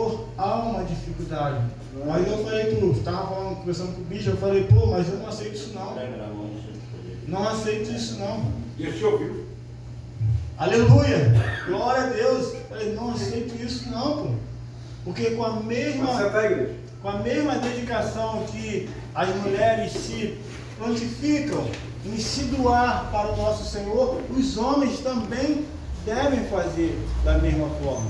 Senhor há uma dificuldade. Mas eu falei, estava conversando com o bicho, eu falei, mas eu não aceito isso não. Não aceito isso não. E o senhor viu? Aleluia! Glória a Deus! Eu falei, não aceito isso não, Porque com a mesma dedicação que as mulheres se prontificam em se doar para o nosso Senhor, os homens também devem fazer da mesma forma.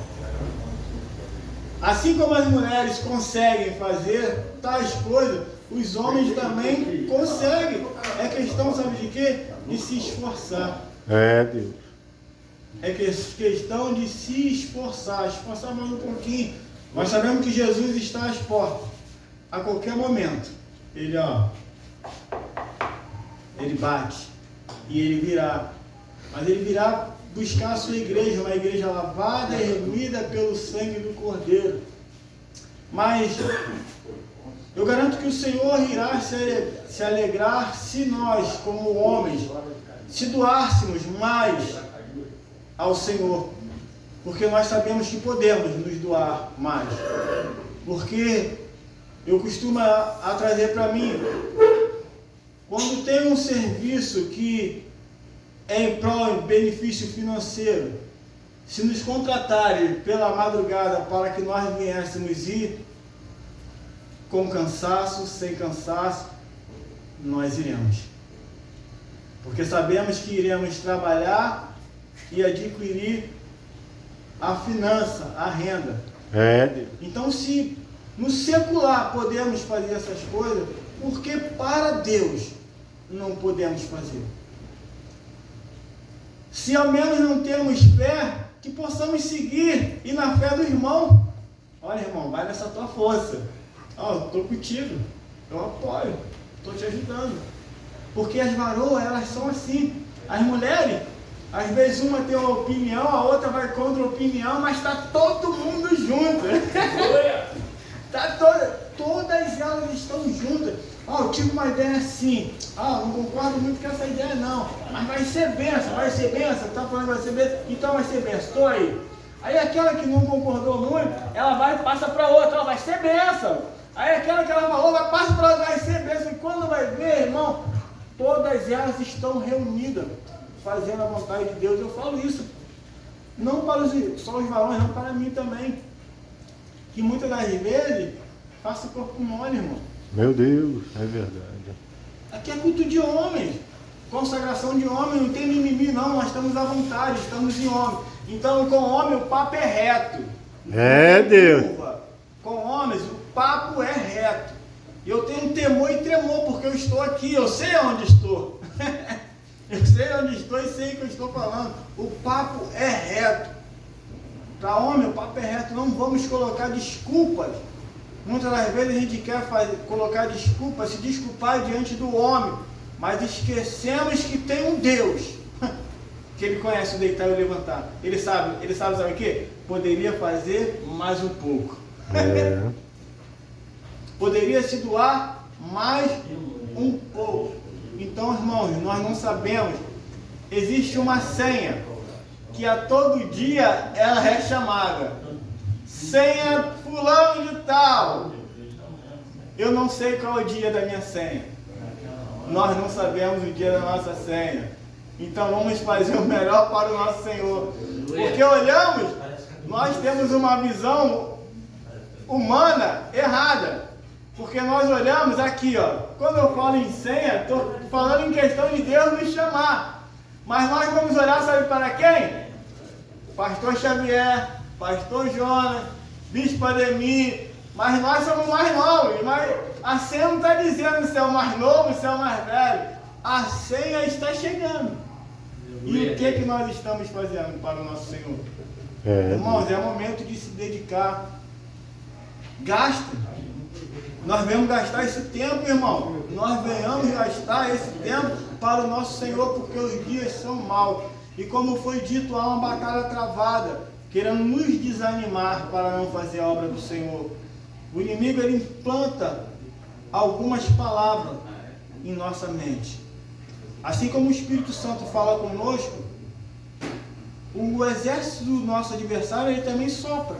Assim como as mulheres conseguem fazer tais coisas, os homens também conseguem. É questão, sabe de quê? De se esforçar. Deus. É questão de se esforçar mais um pouquinho. Nós sabemos que Jesus está às portas. A qualquer momento, Ele bate. E Ele virá. Mas Ele virá buscar a sua igreja, uma igreja lavada e remida pelo sangue do Cordeiro. Mas eu garanto que o Senhor irá se alegrar se nós, como homens, se doássemos mais ao Senhor. Porque nós sabemos que podemos nos doar mais. Porque eu costumo a trazer para mim, quando tem um serviço que é em prol de benefício financeiro, se nos contratarem pela madrugada para que nós viéssemos ir, com cansaço, sem cansaço, nós iremos. Porque sabemos que iremos trabalhar e adquirir a finança, a renda. Então, se no secular podemos fazer essas coisas, por que para Deus não podemos fazer? Se ao menos não temos fé, que possamos seguir e na fé do irmão. Olha, irmão, vai nessa tua força. Eu estou contigo, eu apoio, estou te ajudando. Porque as varoas, elas são assim. As mulheres, às vezes uma tem uma opinião, a outra vai contra a opinião, mas está todo mundo junto. Todas elas estão juntas. Eu tive uma ideia assim, não concordo muito com essa ideia não, mas vai ser benção, está falando que vai ser benção, então vai ser benção, estou aí. Aí aquela que não concordou muito, ela vai e passa para outra, vai ser benção. Aí aquela que ela falou, passa para outra, vai ser benção. E quando vai ver, irmão, todas elas estão reunidas, fazendo a vontade de Deus. Eu falo isso, não para só os varões, não para mim também. Que muitas das vezes, faça corpo mole, irmão. Meu Deus, é verdade. Aqui é culto de homens, consagração de homem, não tem mimimi não, nós estamos à vontade, estamos em homem. Então com homem o papo é reto. Deus. Com homens o papo é reto. E eu tenho temor e tremor, porque eu estou aqui, eu sei onde estou. Eu sei onde estou e sei o que eu estou falando. O papo é reto. Para homem o papo é reto, não vamos colocar desculpas. Muitas das vezes a gente quer colocar desculpas, se desculpar diante do homem, mas esquecemos que tem um Deus, que Ele conhece o deitar e o levantar. Ele sabe o quê? Poderia fazer mais um pouco. Poderia se doar mais um pouco. Então, irmãos, nós não sabemos. Existe uma senha que a todo dia ela é chamada. Senha fulano de tal. Eu não sei qual é o dia da minha senha. Nós não sabemos o dia da nossa senha. Então vamos fazer o melhor para o nosso Senhor. Porque olhamos, nós temos uma visão humana errada. Porque nós olhamos aqui, quando eu falo em senha, estou falando em questão de Deus nos chamar. Mas nós vamos olhar, sabe para quem? Pastor Xavier, Pastor Jonas, Bispo Ademir, mas nós somos mais novos, mas a senha não está dizendo se é o mais novo, se é o mais velho. A senha está chegando. E o que nós estamos fazendo para o nosso Senhor? Irmãos, é momento de se dedicar. Gasta. Nós venhamos gastar esse tempo, irmão. Nós venhamos gastar esse tempo para o nosso Senhor, porque os dias são maus. E como foi dito, há uma batalha travada, querendo nos desanimar para não fazer a obra do Senhor. O inimigo, ele implanta algumas palavras em nossa mente. Assim como o Espírito Santo fala conosco, o exército do nosso adversário, ele também sopra.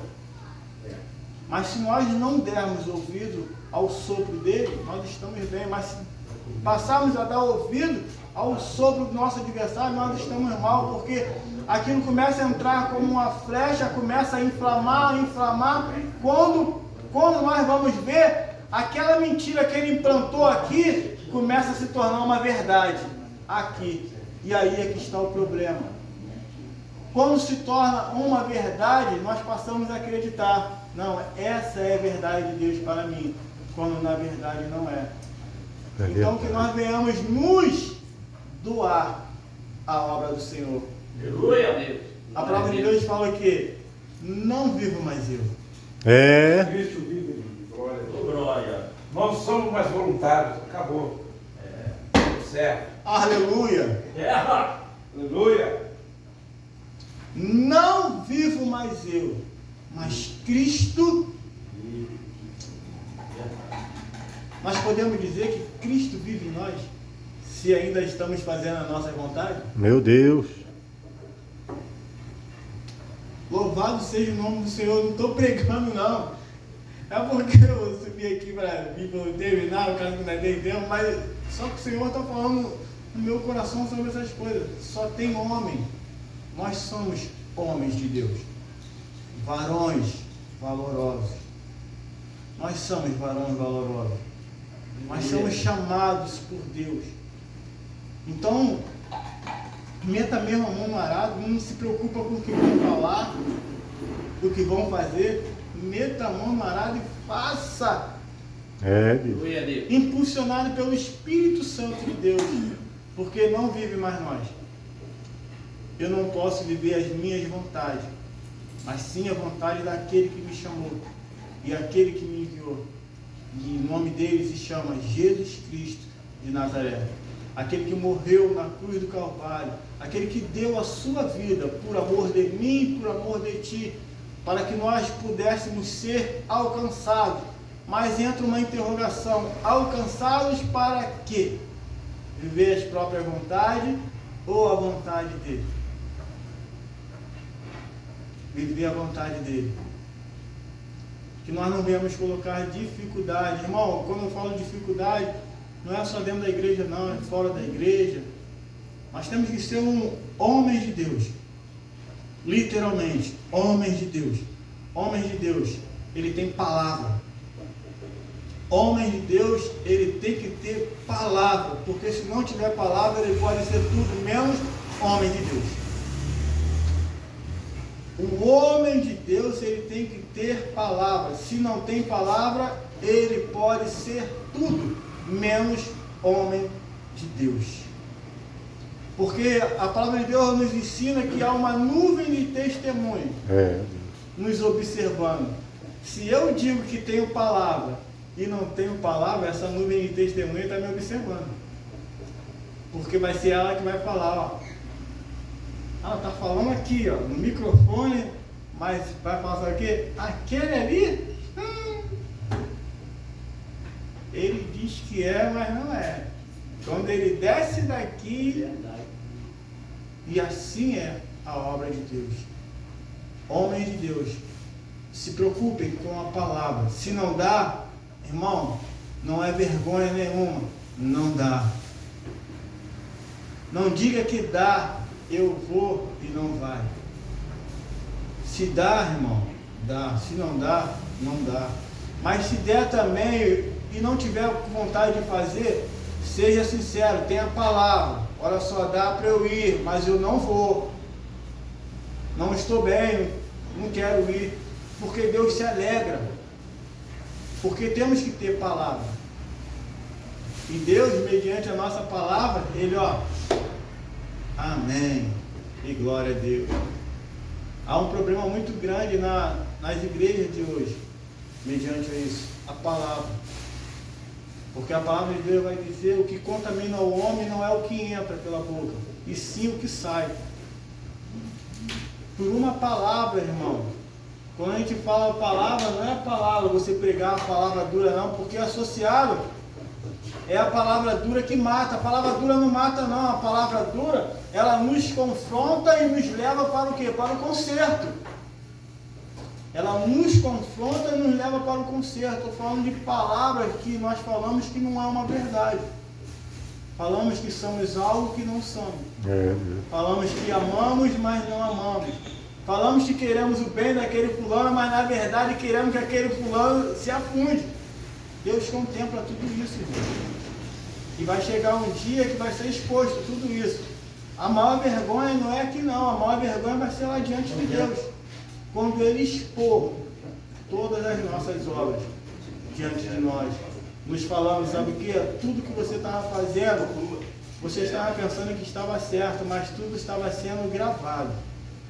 Mas se nós não dermos ouvido ao sopro dele, nós estamos bem. Mas se passarmos a dar ouvido ao sopro do nosso adversário, nós estamos mal, porque aquilo começa a entrar como uma flecha, começa a inflamar. Quando nós vamos ver, aquela mentira que ele implantou aqui, começa a se tornar uma verdade aqui. E aí é que está o problema. Quando se torna uma verdade, nós passamos a acreditar. Não, essa é a verdade de Deus para mim, quando na verdade não é. Então que nós venhamos nos doar a obra do Senhor. Aleluia, Deus. A palavra de Deus fala que não vivo mais eu. É. Cristo vive em mim. Glória a Deus. Glória. Não somos mais voluntários. Acabou. Certo. Aleluia. Terra. Aleluia. Não vivo mais eu, mas Cristo. Nós podemos dizer que Cristo vive em nós, se ainda estamos fazendo a nossa vontade? Meu Deus. Louvado seja o nome do Senhor. Não estou pregando, não. É porque eu subi aqui para vir terminar, o caso que não dei tempo, mas só que o Senhor está falando no meu coração sobre essas coisas. Só tem homem. Nós somos homens de Deus. Varões valorosos. Nós somos varões valorosos. Nós somos chamados por Deus. Então, meta mesmo a mão no arado, não se preocupa com o que vão falar, do que vão fazer. Meta a mão no arado e faça. É, Deus. Aleluia, Deus. Impulsionado pelo Espírito Santo de Deus. Porque não vive mais nós. Eu não posso viver as minhas vontades, mas sim a vontade daquele que me chamou e aquele que me enviou. E o nome dele se chama Jesus Cristo de Nazaré. Aquele que morreu na cruz do Calvário, aquele que deu a sua vida por amor de mim e por amor de ti, para que nós pudéssemos ser alcançados. Mas entra uma interrogação: alcançados para quê? Viver as próprias vontades ou a vontade dele? Viver a vontade dele. Que nós não venhamos colocar dificuldade. Irmão, quando eu falo dificuldade, não é só dentro da igreja, não, é fora da igreja. Nós temos que ser homens de Deus. Literalmente, homens de Deus. Homens de Deus, ele tem palavra. Homem de Deus, ele tem que ter palavra. Porque se não tiver palavra, ele pode ser tudo menos homem de Deus. O homem de Deus, ele tem que ter palavra. Se não tem palavra, ele pode ser tudo menos homem de Deus. Porque a palavra de Deus nos ensina que há uma nuvem de testemunho nos observando. Se eu digo que tenho palavra e não tenho palavra, essa nuvem de testemunho está me observando. Porque vai ser ela que vai falar, ó. Ela está falando aqui, ó, no microfone, mas vai falar só aqui, aquele ali, ele diz que é, mas não é. Quando ele desce daqui, e assim é a obra de Deus. Homens de Deus, se preocupem com a palavra. Se não dá, irmão, não é vergonha nenhuma, não dá. Não diga que dá, eu vou e não vai. Se dá, irmão, dá. Se não dá, não dá. Mas se der também e não tiver vontade de fazer, seja sincero, tenha a palavra. Olha só, dá para eu ir, mas eu não vou. Não estou bem, não quero ir. Porque Deus se alegra. Porque temos que ter palavra. E Deus, mediante a nossa palavra, Ele, ó, amém. E glória a Deus. Há um problema muito grande nas igrejas de hoje, mediante isso, a palavra. Porque a palavra de Deus vai dizer: o que contamina o homem não é o que entra pela boca, e sim o que sai. Por uma palavra, irmão. Quando a gente fala a palavra, não é a palavra você pregar a palavra dura, não, porque associado é a palavra dura que mata. A palavra dura não mata, não. A palavra dura, ela nos confronta e nos leva para o quê? Para o conserto. ela nos confronta e nos leva para o conserto. Estou falando de palavras que nós falamos que não é uma verdade. Falamos que somos algo que não somos. Falamos que amamos, mas não amamos. Falamos que queremos o bem daquele fulano, mas na verdade queremos que aquele fulano se afunde. Deus contempla tudo isso, irmão. E vai chegar um dia que vai ser exposto tudo isso. A maior vergonha não é aqui não, a maior vergonha vai ser lá diante de Deus. Quando Ele expor todas as nossas obras diante de nós. Nos falando, sabe o que? Tudo que você estava fazendo, você estava pensando que estava certo, mas tudo estava sendo gravado.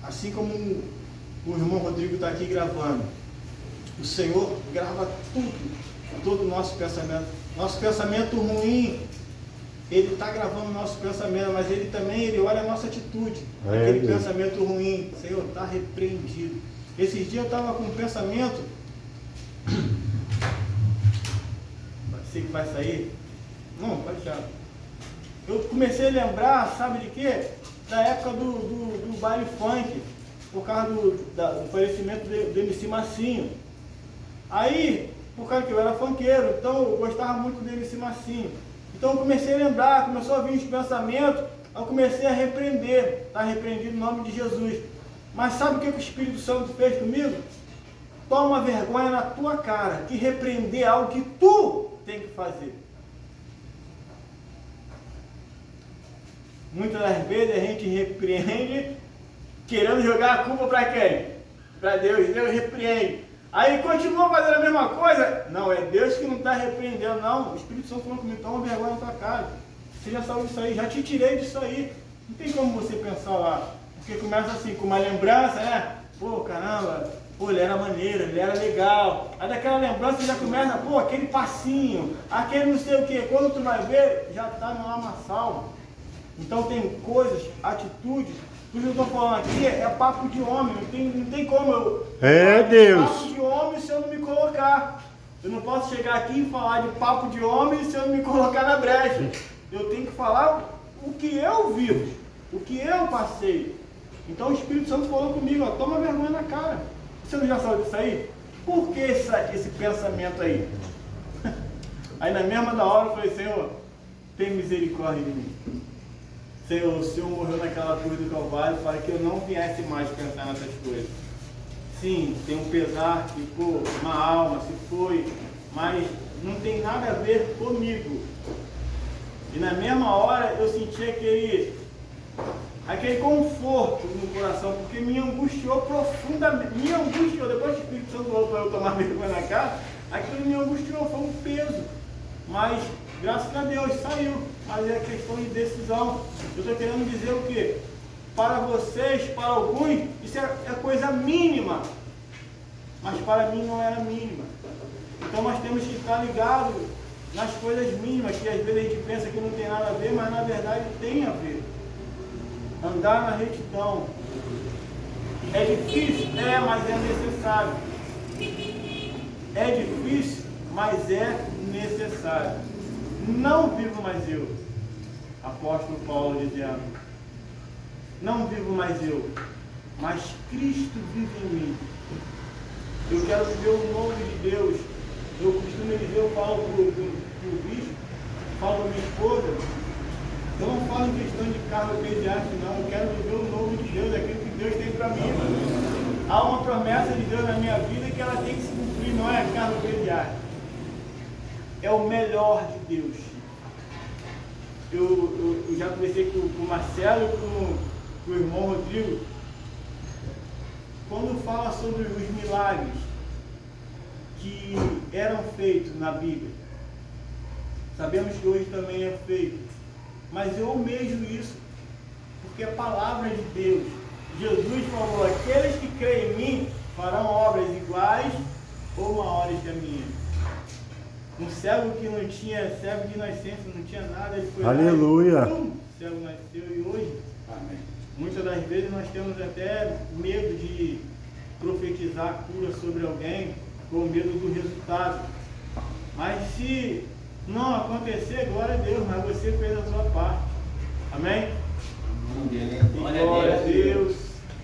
Assim como o irmão Rodrigo está aqui gravando. O Senhor grava tudo, todo o nosso pensamento. Nosso pensamento ruim, Ele está gravando o nosso pensamento, mas Ele também olha a nossa atitude. Aquele pensamento ruim, Senhor, está repreendido. Esses dias eu estava com um pensamento, sei que vai sair, não, pode deixar. Eu comecei a lembrar, sabe de quê? Da época do baile funk, por causa do falecimento do MC Massinho. Aí, por causa que eu era funkeiro, então eu gostava muito do MC Massinho. Então eu comecei a lembrar, começou a vir os pensamentos, eu comecei a repreender, está repreendido no nome de Jesus. Mas sabe o que o Espírito Santo fez comigo? Toma vergonha na tua cara, que repreender algo que tu tem que fazer. Muitas das vezes a gente repreende, querendo jogar a culpa para quem? Para Deus. Deus repreende. Aí continua fazendo a mesma coisa. Não, é Deus que não está repreendendo, não. O Espírito Santo falou comigo, toma vergonha na tua cara. Você já saiu disso aí, já te tirei disso aí. Não tem como você pensar lá. Porque começa assim, com uma lembrança, né? Pô, caramba, pô, ele era maneiro, ele era legal. Aí daquela lembrança já começa, pô, aquele passinho, aquele não sei o que. Quando tu vai ver, já está no lamaçal. Então tem coisas, atitudes. O que eu estou falando aqui é papo de homem. Não tem como eu Deus. papo de homem se eu não me colocar. Eu não posso chegar aqui e falar de papo de homem se eu não me colocar na brecha. Eu tenho que falar o que eu vivo, o que eu passei. Então o Espírito Santo falou comigo, ó, toma vergonha na cara. Você não já sabe disso aí? Por que esse pensamento aí? Aí na mesma da hora eu falei, Senhor, tem misericórdia de mim. Senhor, o Senhor morreu naquela cruz do Calvário para que eu não viesse mais pensar nessas coisas. Sim, tem um pesar que, pô, uma alma, se foi, mas não tem nada a ver comigo. E na mesma hora eu senti aquele conforto no coração, porque me angustiou profundamente, depois que o Espírito Santo falou para eu tomar vergonha na cara, aquilo me angustiou, foi um peso, mas graças a Deus saiu, mas é questão de decisão. Eu estou querendo dizer o quê? Para vocês, para alguns, isso é coisa mínima, mas para mim não era mínima. Então nós temos que estar ligados nas coisas mínimas, que às vezes a gente pensa que não tem nada a ver, mas na verdade tem a ver. Andar na retidão é difícil? É, mas é necessário. É difícil, mas é necessário. Não vivo mais eu, apóstolo Paulo dizendo, não vivo mais eu, mas Cristo vive em mim. Eu quero viver o novo de Deus. Eu costumo dizer, eu falo para o bispo, falo para minha esposa, eu não falo em questão de cargo eclesiástico, não. Eu quero viver o novo de Deus, aquilo que Deus tem para mim. Há uma promessa de Deus na minha vida que ela tem que se cumprir, não é cargo eclesiástico. É o melhor de Deus. Eu já conversei com o Marcelo e com o irmão Rodrigo. Quando fala sobre os milagres que eram feitos na Bíblia, sabemos que hoje também é feito, mas eu almejo isso, porque é a palavra de Deus. Jesus falou, aqueles que creem em mim farão obras iguais ou maiores que a minha. Um cego que não tinha, cego de nascença, não tinha nada, ele foi Aleluia. lá e pum, o cego nasceu. E hoje, amém, muitas das vezes nós temos até medo de profetizar a cura sobre alguém, com medo do resultado. Mas se não acontecer, glória a Deus, mas você fez a sua parte. Amém? Glória a Deus.